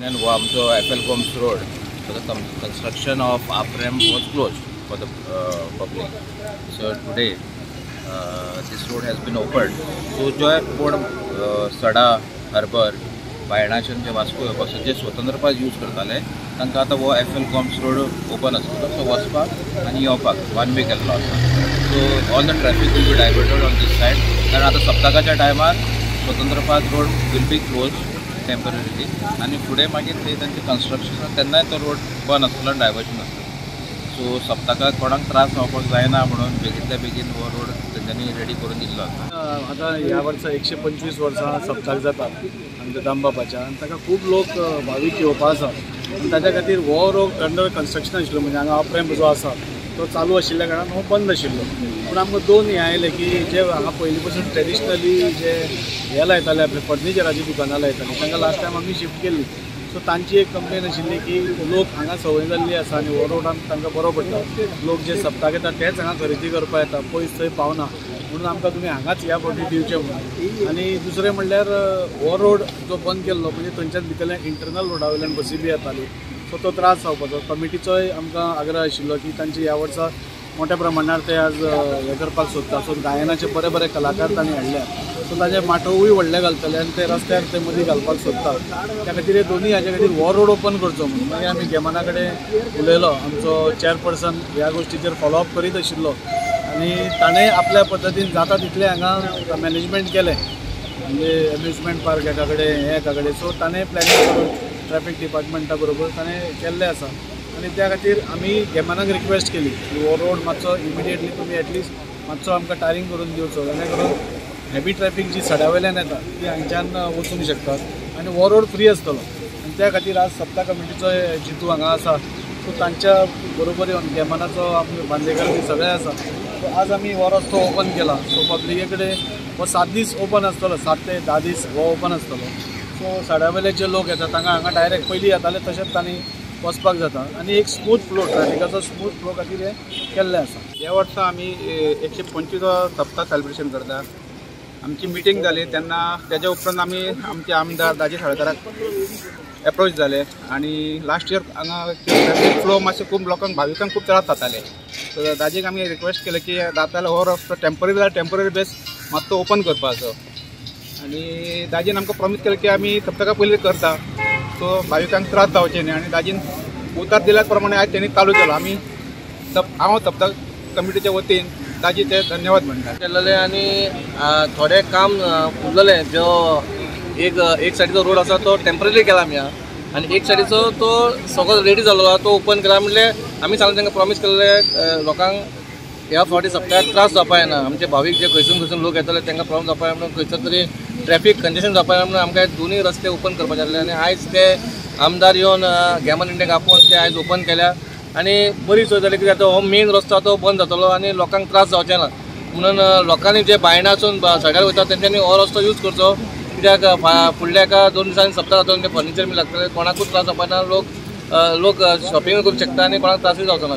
and wo आमचो FL road. So the construction of up-ramp was closed for the public. So today this road has been opened. So जो है कोण सडा harbour बायणाच्यान जे वास्को येवपाक जे स्वतंत्रपास यूज करताले तांकां आतां वो FL रोड ओपन आसतलो. सो वचपाक आनी येवपाक वन वे केल्लो आसा. So all the traffic will be diverted on this side. कारण आतां सप्तकाच्या टायमार स्वतंत्रपास road will be close temporarily आनी फुडें मागीर ते तांचे कन्स्ट्रक्शन तेन्नाय तो रोड बंद आसतलो आनी डायवर्शन आसतलो. सो सप्तकाक कोणाक त्रास जावपाक जायना म्हणून बेगितल्या बेगीन हो रोड तेंच्यांनी रेडी करून दिल्लो आसा. आतां ह्या वर्सा 125 वर्सां सप्तक जाता आमच्या दामबाबाच्या आनी ताका खूब लोक भावीक येवपा आसा. आनी ताच्या खातीर हो रोड अंडर कन्स्ट्रक्शन आशिल्लो, म्हणजे हांगा अप रॅम्प जो आसा तो चालू आशिल्ल्या कारणान हो बंद आशिल्लो. पूण आमकां दोन हें आयलें की जे हांगा पयलीं पासून ट्रेडिशनली जे हे लायताले आपले फर्निचराची दुकानां लायतालीं तांकां लास्ट टायम आमी शिफ्ट केल्ली. सो तांची एक कंप्लेन आशिल्ली की लोक हांगा संवय जाल्ली आसा आनी हो रोडान तांकां बरो पडटा. लोक जे सप्तक येता तेच हांगा खरेदी करपाक येता, पयस थंय पावना, म्हणून आमकां तुमी हांगाच ह्या फावटी दिवचें म्हणून. आनी दुसरें म्हणल्यार हो रोड जो बंद केल्लो म्हणजे थंयच्यान भितरल्या इंटरनल रोडा वयल्यान बसी बी येताली. सो तो त्रास जावपाचो. कमिटीचोय आमकां आग्रह आशिल्लो की तांची ह्या वर्सा मोठ्या प्रमाणार ते आज हे करपाक सोदता. सो गायनाचे बरे बरे कलाकार तांणी हाडल्या. सो ताजे माटोवूय व्हडले घालतले आनी ते रस्त्यार ते मदीं घालपाक सोदता. त्या खातीर हे दोनी हाजे खातीर हो रोड ओपन करचो म्हणून मागीर आमी गेमाना कडेन उलयलो. आमचो चेअरपर्सन ह्या गोश्टीचेर फॉलोअप करीत आशिल्लो आनी ताणें आपल्या पद्दतीन जाता तितलें हांगा मॅनेजमेंट केलें, म्हणजे एम्युजमेंट पार्क हेका कडेन हेका कडेन. सो ताणें प्लॅनिंग करून ट्रॅफिक डिपार्टमेंटा बरोबर ताणें केल्लें आसा. आनी त्या खातीर आमी गेमानाक रिक्वेस्ट केली की हो रोड मातसो इमिडिएटली तुमी एटलिस्ट मातसो आमकां टायरिंग करून दिवचो, जेणे करून हेवी ट्रॅफिक जी सड्या वयल्यान येता ती हांगच्यान वचूंक शकतात आनी हो रोड फ्री आसतलो. आनी त्या खातीर आज सप्ता कमिटीचो जितू हांगा आसा सो तांच्या बरोबर येवन गेमानाचो आमी बांदेकार बी सगळे आसा. सो आज आमी हो रस्तो ओपन केला. सो पब्लिके कडेन हो 7 दीस ओपन आसतलो, 7 ते 10 दीस हो ओपन आसतलो. सो सड्या वयले जे लोक येतात तांकां हांगा डायरेक्ट पयलीं येताले तशेंच तांणी वचपाक जाता आनी एक स्मूथ फ्लो, ट्रॅफिकाचो स्मूथ फ्लो खातीर हें केल्लें आसा. ह्या वर्सा आमी 125 सप्ताक सेलिब्रेशन करता. आमची मिटींग जाली तेन्ना तेज्या उपरांत आमी आमचे आमदार दाजी साळकाराक एप्रोच जाले आनी लास्ट इयर हांगा ट्रॅफिक फ्लो मातशें खूब लोकांक भाविकांक खूब त्रास जाताले. सो दाजीक आमी रिक्वेस्ट केलें की जाताले हो रस्तो टेम्पररी बेस मातसो ओपन करपाचो. आनी दाजीन आमकां प्रॉमीस केलें की आमी सप्तका पयलीं करता, सो भाविकांक त्रास जावचे न्ही. आनी दाजीन उतर दिल्या प्रमाणे आयज तेणी चालू केलो. आमी हांव सप्तक कमिटीच्या वतीन दाजी ते धन्यवाद म्हणटा केलेले. आनी थोडे काम उरलेले, जो एक सायडीचो रोड आसा तो टेम्पररी केला आमी, आनी एक सायडीचो तो सगळो रेडी जालो तो ओपन केला. म्हणले आमी सांगले तांकां प्रॉमीस केल्ले लोकांक ह्या फावटी सप्तकाक त्रास जावपा येना. आमचे भावीक जे खंयसून लोक येतले तांकां प्रॉब्लम जावपा येना म्हणून खंयसर तरी ट्रॅफिक कंजेशन जावपा येना म्हणून आमकां दोनूय रस्ते ओपन करपाचे आसले. आनी आयज ते आमदार येवन गेमन इंडियाक आपोवन ते आयज ओपन केल्या आनी बरी सोय जाली. कित्याक हो मेन रस्तो तो बंद जातलो आनी लोकांक त्रास जावचे ना म्हणून लोकांनी जे बायणासून सड्यार वयता तेंच्यांनी हो रस्तो यूज करचो. कित्याक फुडल्या एका 2 दिसांनी सप्तक जातलो, ते फर्निचर बी लागतले, कोणाकूच त्रास जावपा ना. लोक शॉपिंग करूंक शकता आनी कोणाक त्रासूय जावचो ना.